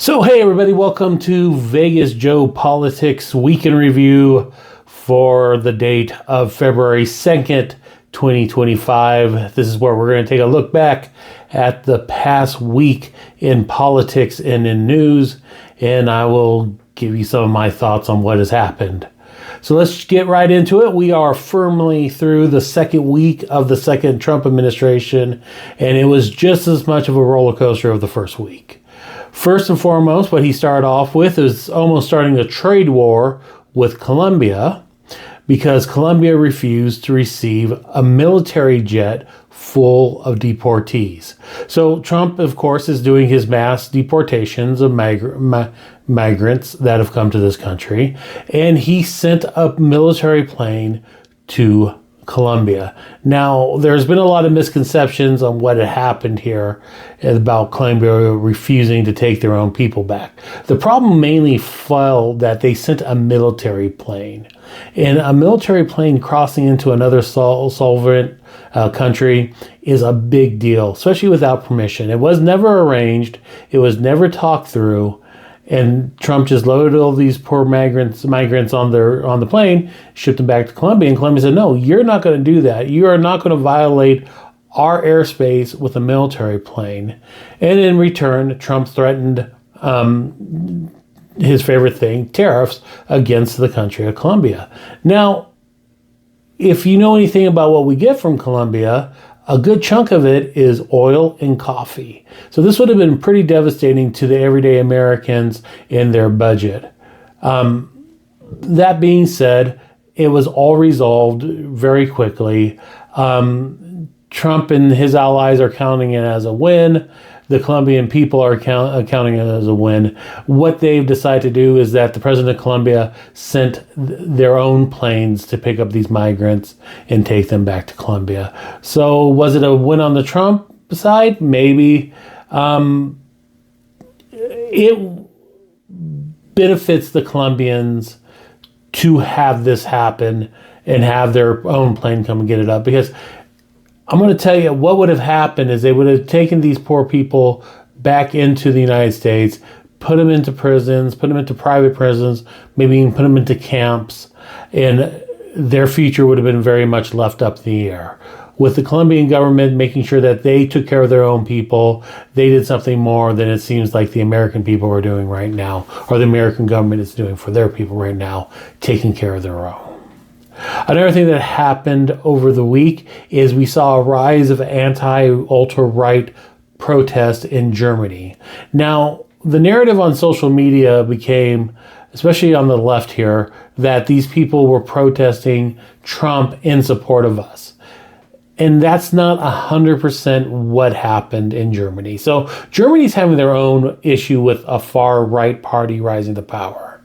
So, hey everybody, welcome to VegasJoePolitics Week in Review for the date of February 2nd, 2025. This is where we're going to take a look back at the past week in politics and in news, and I will give you some of my thoughts on what has happened. So let's get right into it. We are firmly through the second week of the second Trump administration, and it was just as much of a roller coaster of the first week. First and foremost, what he started off with is almost starting a trade war with Colombia because Colombia refused to receive a military jet full of deportees. So Trump, of course, is doing his mass deportations of migrants that have come to this country, and he sent a military plane to Colombia. Now, there's been a lot of misconceptions on what had happened here about Colombia refusing to take their own people back. The problem mainly fell that they sent a military plane. And a military plane crossing into another sovereign country is a big deal, especially without permission. It was never arranged. It was never talked through. And Trump just loaded all these poor migrants on the plane, shipped them back to Colombia. And Colombia said, no, you're not going to do that. You are not going to violate our airspace with a military plane. And in return, Trump threatened his favorite thing, tariffs against the country of Colombia. Now, if you know anything about what we get from Colombia, a good chunk of it is oil and coffee. So this would have been pretty devastating to the everyday Americans in their budget. That being said, it was all resolved very quickly. Trump and his allies are counting it as a win. The Colombian people are counting it as a win. What they've decided to do is that the president of Colombia sent their own planes to pick up these migrants and take them back to Colombia. So was it a win on the Trump side? Maybe. It benefits the Colombians to have this happen and have their own plane come and get it up, because I'm going to tell you what would have happened is they would have taken these poor people back into the United States, put them into prisons, put them into private prisons, maybe even put them into camps, and their future would have been very much left up in the air. With the Colombian government making sure that they took care of their own people, they did something more than it seems like the American people are doing right now, or the American government is doing for their people right now, taking care of their own. Another thing that happened over the week is we saw a rise of anti-ultra-right protests in Germany. Now, the narrative on social media became, especially on the left here, that these people were protesting Trump in support of us. And that's not 100% what happened in Germany. So Germany's having their own issue with a far-right party rising to power.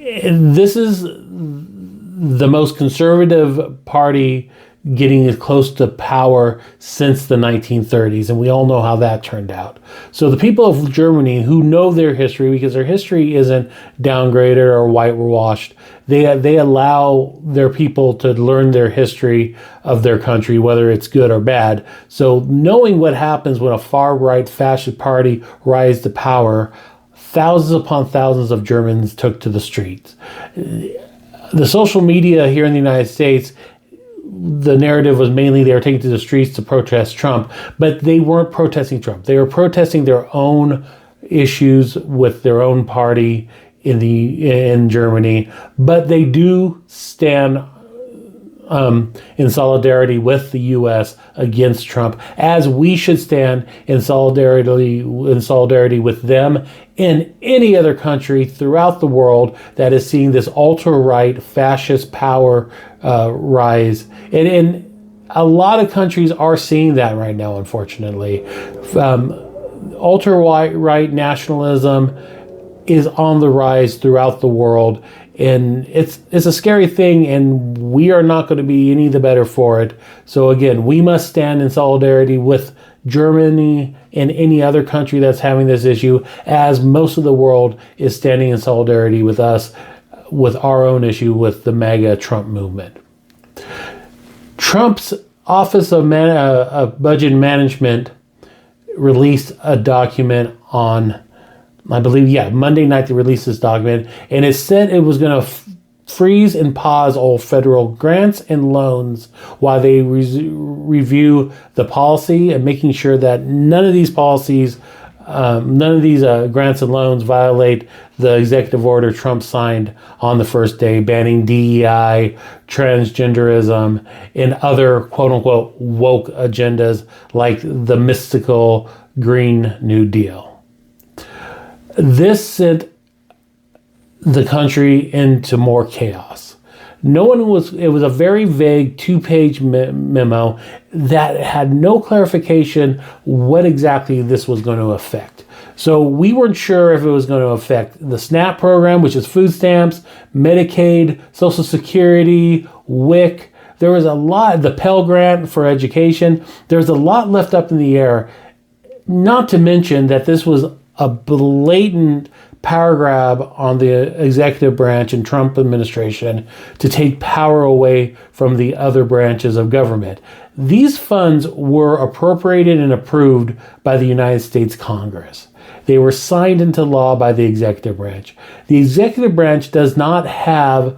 This is the most conservative party getting as close to power since the 1930s, and we all know how that turned out. So the people of Germany who know their history, because their history isn't downgraded or whitewashed, they allow their people to learn their history of their country, whether it's good or bad. So knowing what happens when a far-right fascist party rises to power, thousands upon thousands of Germans took to the streets. The social media here in the United States, the narrative was mainly they were taking to the streets to protest Trump, but they weren't protesting Trump. They were protesting their own issues with their own party in Germany, but they do stand in solidarity with the U.S. against Trump, as we should stand in solidarity with them in any other country throughout the world that is seeing this ultra-right fascist power rise. And a lot of countries are seeing that right now, unfortunately. Ultra-right nationalism is on the rise throughout the world. And it's a scary thing, and we are not going to be any the better for it. So again, we must stand in solidarity with Germany and any other country that's having this issue, as most of the world is standing in solidarity with us with our own issue with the MAGA Trump movement. Trump's Office of Budget Management released a document on, I believe, Monday night they released this document, and it said it was going to freeze and pause all federal grants and loans while they review the policy and making sure that none of these policies, grants and loans violate the executive order Trump signed on the first day, banning DEI, transgenderism, and other quote-unquote woke agendas like the mystical Green New Deal. This sent the country into more chaos. It was a very vague 2-page memo that had no clarification what exactly this was going to affect. So we weren't sure if it was going to affect the SNAP program, which is food stamps, Medicaid, Social Security, WIC. There was a lot, the Pell Grant for education. There's a lot left up in the air, not to mention that this was a blatant power grab on the executive branch and Trump administration to take power away from the other branches of government. These funds were appropriated and approved by the United States Congress. They were signed into law by the executive branch. The executive branch does not have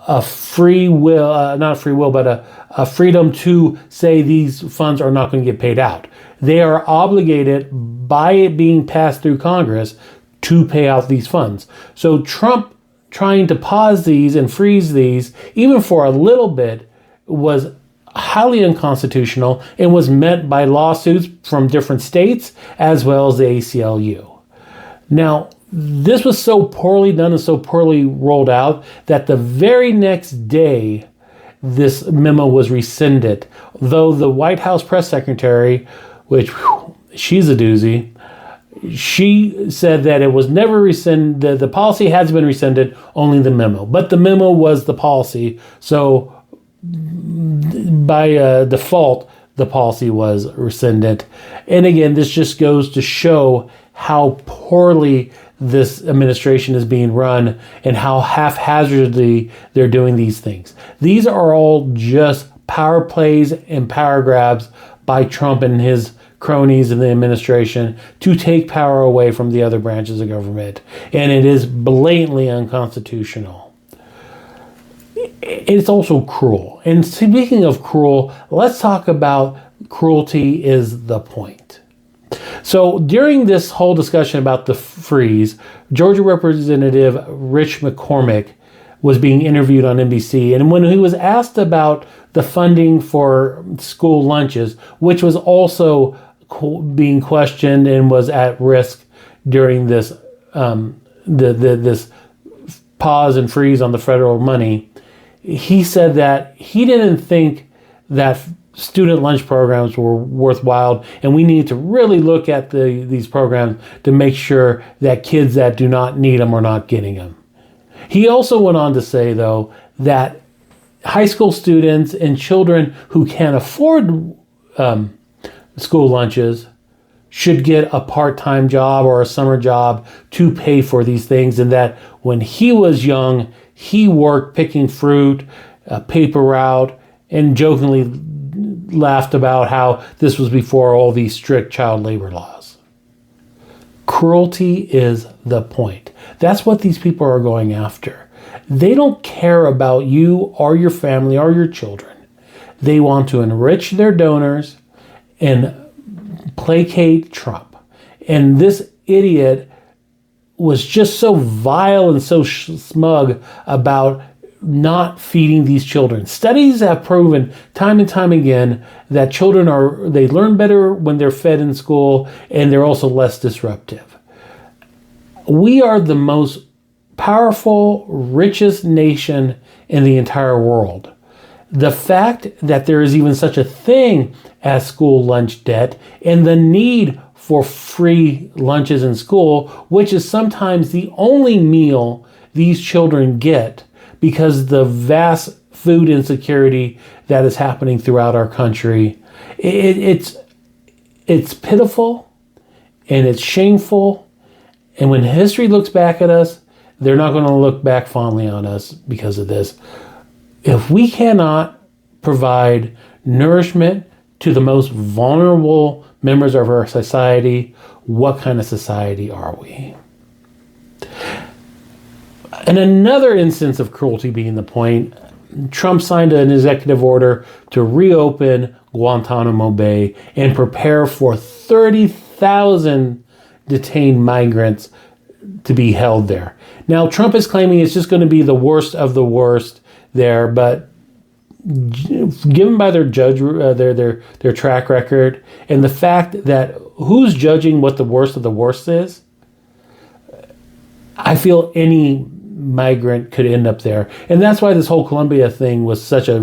a free will, not a free will, but a freedom to say these funds are not going to get paid out. They are obligated by it being passed through Congress to pay out these funds. So Trump trying to pause these and freeze these, even for a little bit, was highly unconstitutional and was met by lawsuits from different states as well as the ACLU. Now, this was so poorly done and so poorly rolled out that the very next day, this memo was rescinded. Though the White House press secretary, which, she's a doozy, she said that it was never rescinded, the policy has been rescinded, only the memo. But the memo was the policy, so by default, the policy was rescinded. And again, this just goes to show how poorly this administration is being run and how haphazardly they're doing these things. These are all just power plays and power grabs by Trump and his cronies in the administration to take power away from the other branches of government. And it is blatantly unconstitutional. It's also cruel. And speaking of cruel, let's talk about cruelty is the point. So during this whole discussion about the freeze, Georgia Representative Rich McCormick was being interviewed on NBC. And when he was asked about the funding for school lunches, which was also being questioned and was at risk during this this pause and freeze on the federal money, he said that he didn't think that student lunch programs were worthwhile, and we need to really look at these programs to make sure that kids that do not need them are not getting them. He also went on to say, though, that high school students and children who can't afford school lunches should get a part-time job or a summer job to pay for these things, and that when he was young, he worked picking fruit, paper route, and jokingly laughed about how this was before all these strict child labor laws. Cruelty is the point. That's what these people are going after. They don't care about you or your family or your children. They want to enrich their donors and placate Trump. And this idiot was just so vile and so smug about not feeding these children. Studies have proven time and time again that children they learn better when they're fed in school, and they're also less disruptive. We are the most powerful, richest nation in the entire world. The fact that there is even such a thing as school lunch debt and the need for free lunches in school, which is sometimes the only meal these children get because the vast food insecurity that is happening throughout our country. It's pitiful and it's shameful. And when history looks back at us, they're not going to look back fondly on us because of this. If we cannot provide nourishment to the most vulnerable members of our society. What kind of society are we? And another instance of cruelty being the point, Trump signed an executive order to reopen Guantanamo Bay and prepare for 30,000 detained migrants to be held there. Now, Trump is claiming it's just going to be the worst of the worst there, but given by their their track record and the fact that who's judging what the worst of the worst is, I feel any migrant could end up there, and that's why this whole Colombia thing was such a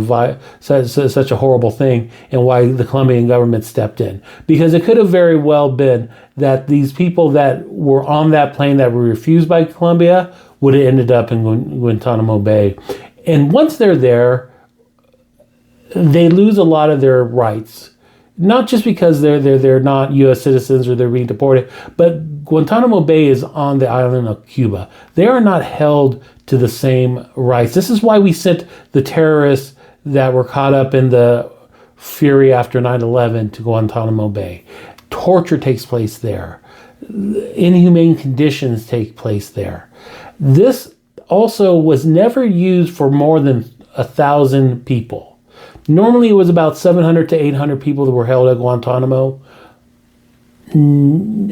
horrible thing, and why the Colombian government stepped in, because it could have very well been that these people that were on that plane that were refused by Colombia would have ended up in Guantanamo Bay, and once they're there, they lose a lot of their rights. Not just because they're not U.S. citizens or they're being deported, but Guantanamo Bay is on the island of Cuba. They are not held to the same rights. This is why we sent the terrorists that were caught up in the fury after 9/11 to Guantanamo Bay. Torture takes place there. Inhumane conditions take place there. This also was never used for more than 1,000 people. Normally, it was about 700 to 800 people that were held at Guantanamo.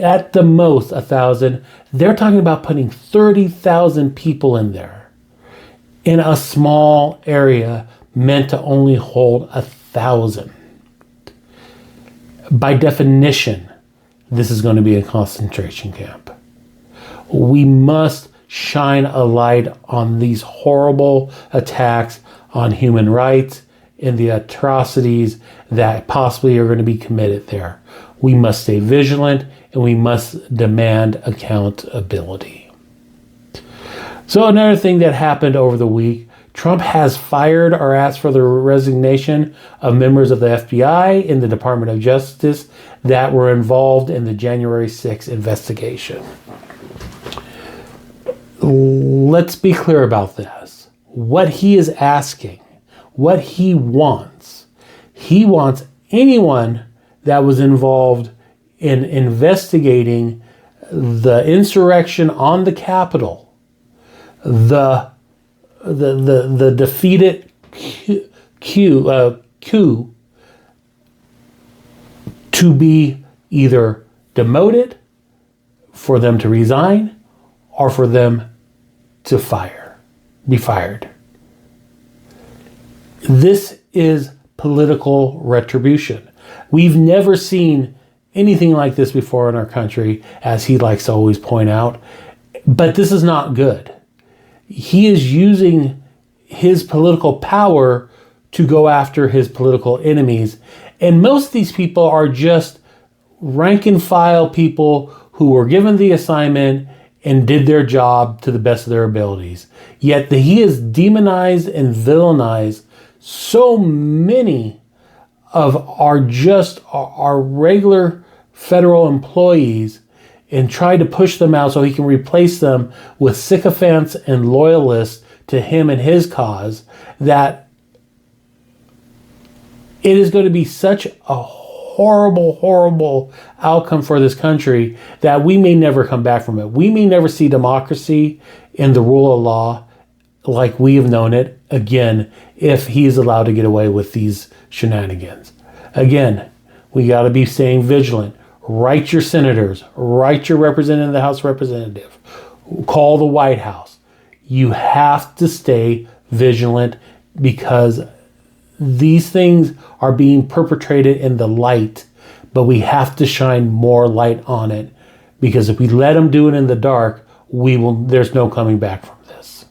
At the most, 1,000. They're talking about putting 30,000 people in there in a small area meant to only hold 1,000. By definition, this is going to be a concentration camp. We must shine a light on these horrible attacks on human rights and the atrocities that possibly are going to be committed there. We must stay vigilant and we must demand accountability. So another thing that happened over the week, Trump has fired or asked for the resignation of members of the FBI and the Department of Justice that were involved in the January 6th investigation. Let's be clear about this. What he is asking, what he wants anyone that was involved in investigating the insurrection on the Capitol, the defeated coup, to be either demoted, for them to resign, or for them to be fired. This is political retribution. We've never seen anything like this before in our country, as he likes to always point out. But this is not good. He is using his political power to go after his political enemies. And most of these people are just rank and file people who were given the assignment and did their job to the best of their abilities. Yet he has demonized and villainized so many of our regular federal employees and tried to push them out so he can replace them with sycophants and loyalists to him and his cause, that it is going to be such a horrible outcome for this country that we may never come back from it. We may never see democracy and the rule of law like we have known it again if he is allowed to get away with these shenanigans. Again, we got to be staying vigilant. Write your senators, write your representative in the House of Representatives, call the White House. You have to stay vigilant because these things are being perpetrated in the light, but we have to shine more light on it, because if we let them do it in the dark, there's no coming back from this.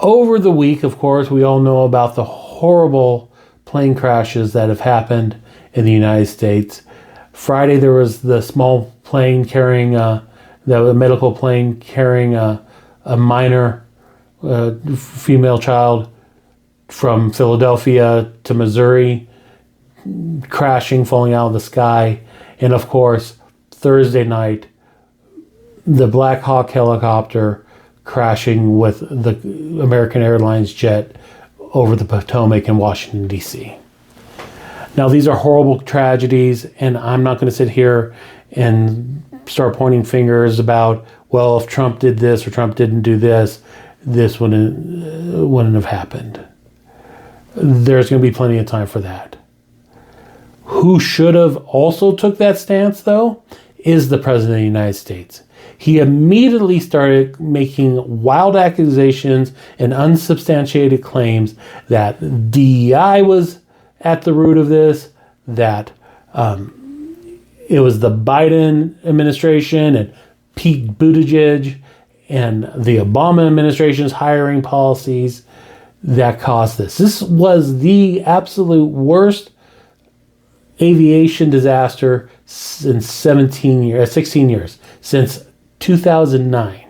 Over the week, of course, we all know about the horrible plane crashes that have happened in the United States. Friday, there was the small plane carrying, the medical plane carrying a minor female child from Philadelphia to Missouri, crashing, falling out of the sky. And of course, Thursday night, the Black Hawk helicopter crashing with the American Airlines jet over the Potomac in Washington, D.C. Now, these are horrible tragedies, and I'm not going to sit here and start pointing fingers about, well, if Trump did this or Trump didn't do this, this wouldn't have happened. There's going to be plenty of time for that. Who should have also took that stance, though, is the President of the United States. He immediately started making wild accusations and unsubstantiated claims that DEI was at the root of this, that it was the Biden administration and Pete Buttigieg and the Obama administration's hiring policies that caused this. This was the absolute worst aviation disaster in 16 years, since 2009.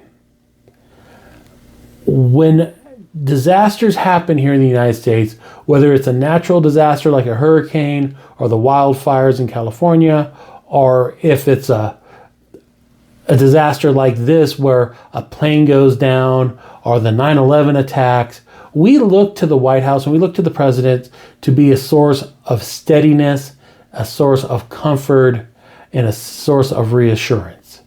When disasters happen here in the United States, whether it's a natural disaster like a hurricane or the wildfires in California, or if it's a disaster like this where a plane goes down, or the 9/11 attacks, we look to the White House and we look to the president to be a source of steadiness, a source of comfort, and a source of reassurance.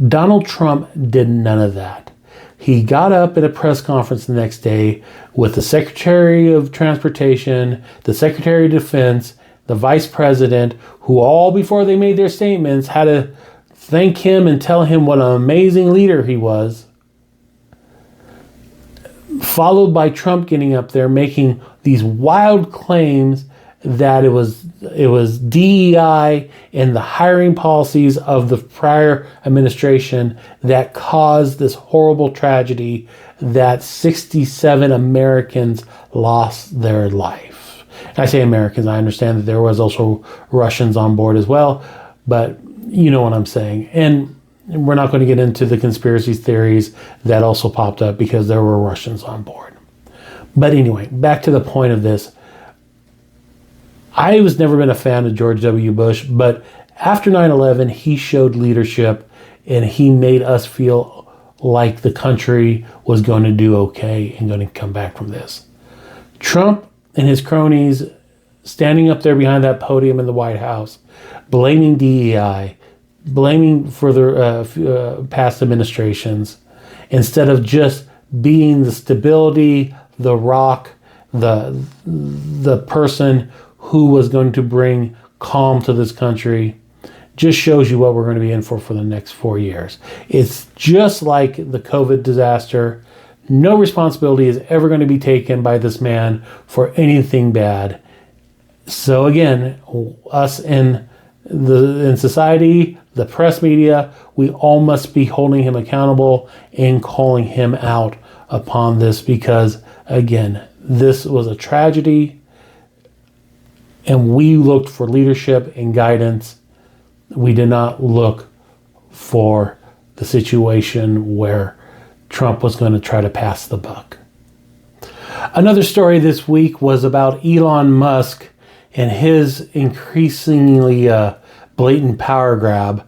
Donald Trump did none of that. He got up at a press conference the next day with the Secretary of Transportation, the Secretary of Defense, the Vice President, who all before they made their statements had to thank him and tell him what an amazing leader he was. Followed by Trump getting up there making these wild claims that it was DEI and the hiring policies of the prior administration that caused this horrible tragedy that 67 Americans lost their life. And I say Americans, I understand that there was also Russians on board as well, but you know what I'm saying. And we're not going to get into the conspiracy theories that also popped up because there were Russians on board. But anyway, back to the point of this. I was never been a fan of George W. Bush, but after 9/11, he showed leadership and he made us feel like the country was going to do okay and going to come back from this. Trump and his cronies standing up there behind that podium in the White House, blaming DEI, blaming for the past administrations, instead of just being the stability, the rock, the person who was going to bring calm to this country, just shows you what we're going to be in for the next 4 years. It's just like the COVID disaster. No responsibility is ever going to be taken by this man for anything bad. So again, us in society, the press media, we all must be holding him accountable and calling him out upon this, because again, this was a tragedy and we looked for leadership and guidance. We did not look for the situation where Trump was going to try to pass the buck. Another story this week was about Elon Musk and his increasingly blatant power grab.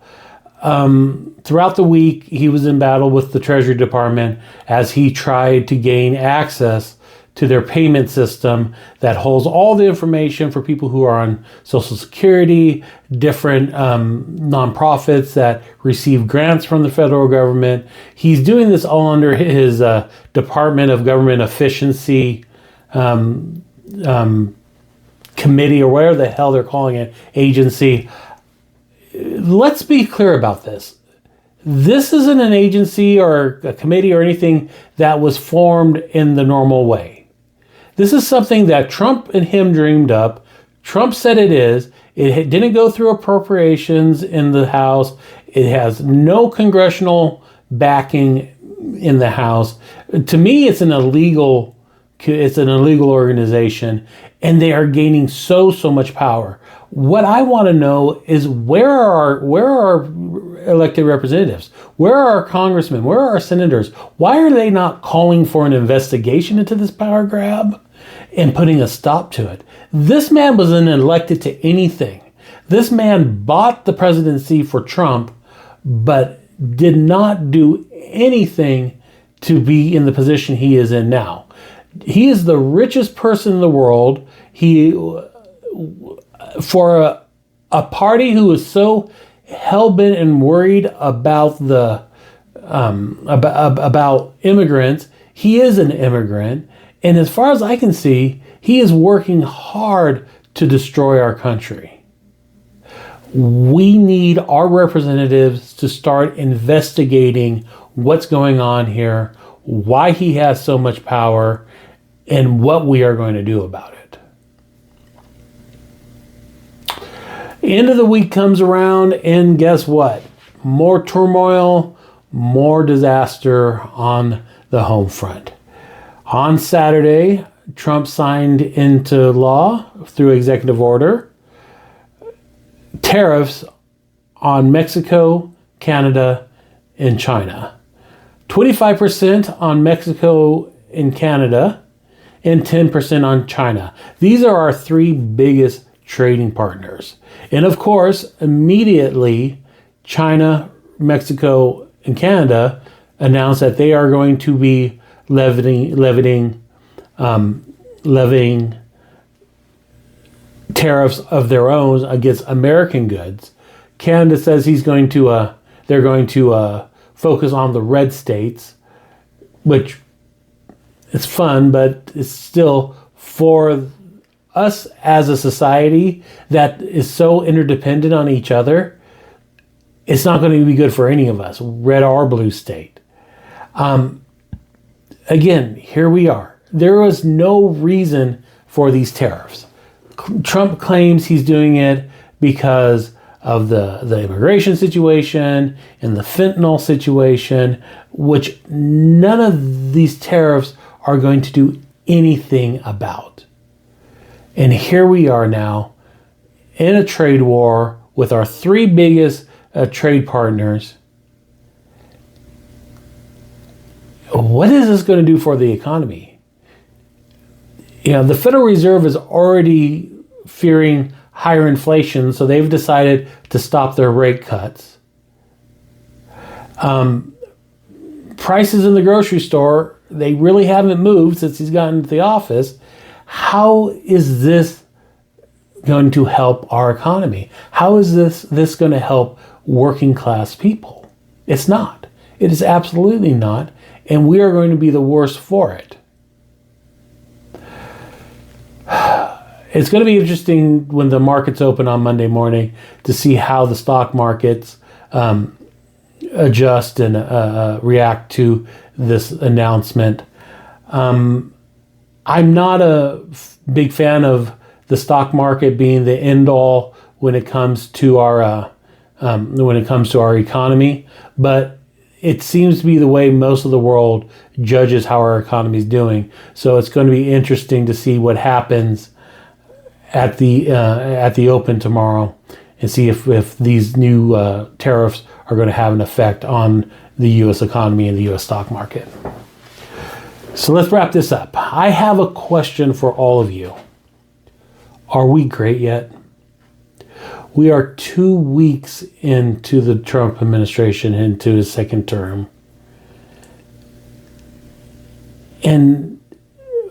Throughout the week, he was in battle with the Treasury Department as he tried to gain access to their payment system that holds all the information for people who are on Social Security, different nonprofits that receive grants from the federal government. He's doing this all under his Department of Government Efficiency committee, or whatever the hell they're calling it, agency. Let's be clear about this. This isn't an agency or a committee or anything that was formed in the normal way. This is something that Trump and him dreamed up. Trump said it is. It didn't go through appropriations in the House. It has no congressional backing in the House. To me, it's an illegal organization, and they are gaining so much power. What I want to know is where are our elected representatives? Where are our congressmen? Where are our senators? Why are they not calling for an investigation into this power grab and putting a stop to it? This man wasn't elected to anything. This man bought the presidency for Trump, but did not do anything to be in the position he is in now. He is the richest person in the world. for a party who is so hell-bent and worried about the about immigrants, he is an immigrant, and as far as I can see, he is working hard to destroy our country. We need our representatives to start investigating what's going on here, why he has so much power, and what we are going to do about it. End of the week comes around, and guess what? More turmoil, more disaster on the home front. On Saturday, Trump signed into law through executive order tariffs on Mexico, Canada, and China. 25% on Mexico and Canada, and 10% on China. These are our three biggest trading partners. And of course, immediately, China, Mexico, and Canada announced that they are going to be levying tariffs of their own against American goods. Canada says they're going to focus on the red states, which is fun, but it's still for us as a society that is so interdependent on each other. It's not going to be good for any of us, red or blue state. Again, here we are. There was no reason for these tariffs. Trump claims he's doing it because of the immigration situation and the fentanyl situation, which none of these tariffs are going to do anything about. And here we are now in a trade war with our three biggest trade partners. What is this going to do for the economy? The Federal Reserve is already fearing higher inflation, so they've decided to stop their rate cuts. Prices in the grocery store, they really haven't moved since he's gotten into the office. How is this going to help our economy? How is this going to help working class people? It's not. It is absolutely not. And we are going to be the worse for it. It's going to be interesting when the markets open on Monday morning to see how the stock markets adjust and react to this announcement. I'm not a big fan of the stock market being the end all when it comes to our economy, but it seems to be the way most of the world judges how our economy is doing. So it's going to be interesting to see what happens at the open tomorrow, and see if these new tariffs are going to have an effect on the U.S. economy and the U.S. stock market. So let's wrap this up. I have a question for all of you. Are we great yet? We are 2 weeks into the Trump administration, into his second term. And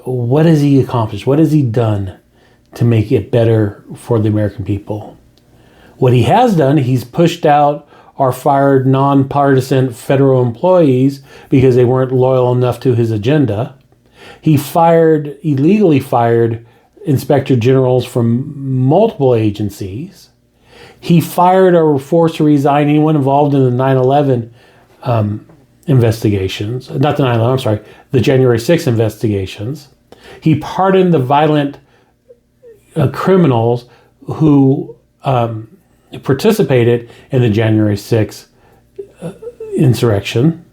what has he accomplished? What has he done to make it better for the American people? What he has done, he's pushed out or fired nonpartisan federal employees because they weren't loyal enough to his agenda. He illegally fired inspector generals from multiple agencies. He fired or forced to resign anyone involved in the 9/11 investigations. Not the 9/11, I'm sorry, the January 6th investigations. He pardoned the violent criminals who participated in the January 6th insurrection.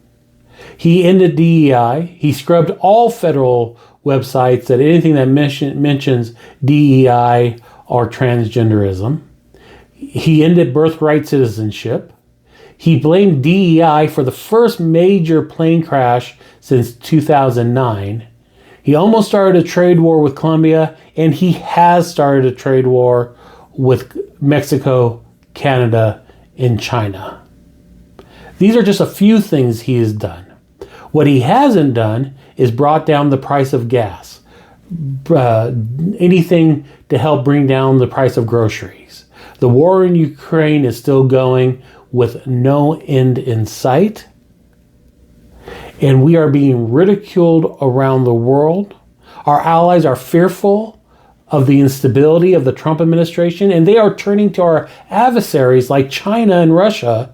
He ended DEI. He scrubbed all federal websites that anything that mentions DEI or transgenderism. He ended birthright citizenship. He blamed DEI for the first major plane crash since 2009. He almost started a trade war with Colombia, and he has started a trade war with Mexico, Canada, and China. These are just a few things he has done. What he hasn't done is brought down the price of gas. anything to help bring down the price of groceries. The war in Ukraine is still going with no end in sight. And we are being ridiculed around the world. Our allies are fearful of the instability of the Trump administration, and they are turning to our adversaries like China and Russia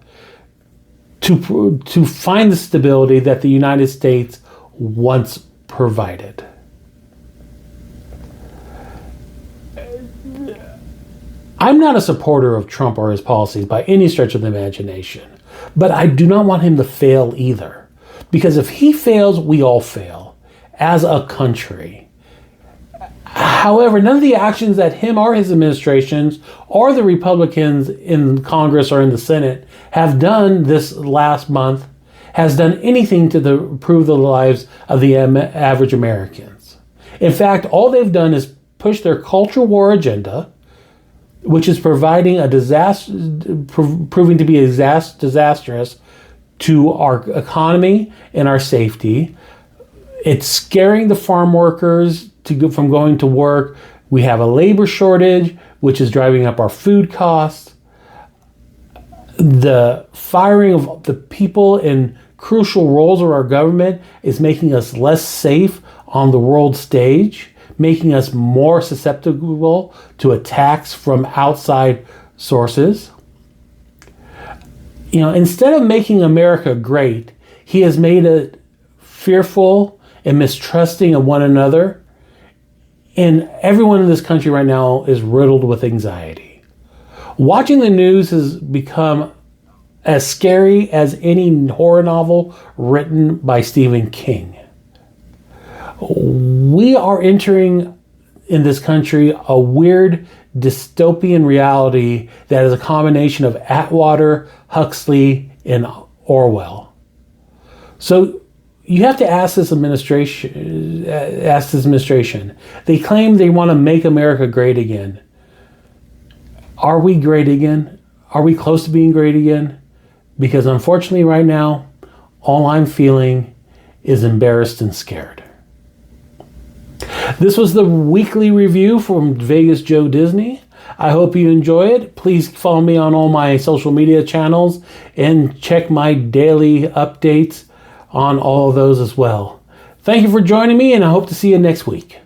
to find the stability that the United States once provided. I'm not a supporter of Trump or his policies by any stretch of the imagination, but I do not want him to fail either. Because if he fails, we all fail as a country. However, none of the actions that him or his administrations or the Republicans in Congress or in the Senate have done this last month has done anything to improve the lives of the average Americans. In fact, all they've done is push their culture war agenda, which is providing a disaster, proving to be disastrous to our economy and our safety. It's scaring the farm workers from going to work. We have a labor shortage, which is driving up our food costs. The firing of the people in crucial roles of our government is making us less safe on the world stage, making us more susceptible to attacks from outside sources. Instead of making America great, he has made it fearful and mistrusting of one another. And everyone in this country right now is riddled with anxiety. Watching the news has become as scary as any horror novel written by Stephen King. We are entering in this country a weird dystopian reality that is a combination of Atwater, Huxley, and Orwell. So you have to ask this administration. They claim they want to make America great again. Are we great again? Are we close to being great again? Because unfortunately right now, all I'm feeling is embarrassed and scared. This was the weekly review from Vegas Joe Disney. I hope you enjoy it. Please follow me on all my social media channels and check my daily updates on all of those as well. Thank you for joining me, and I hope to see you next week.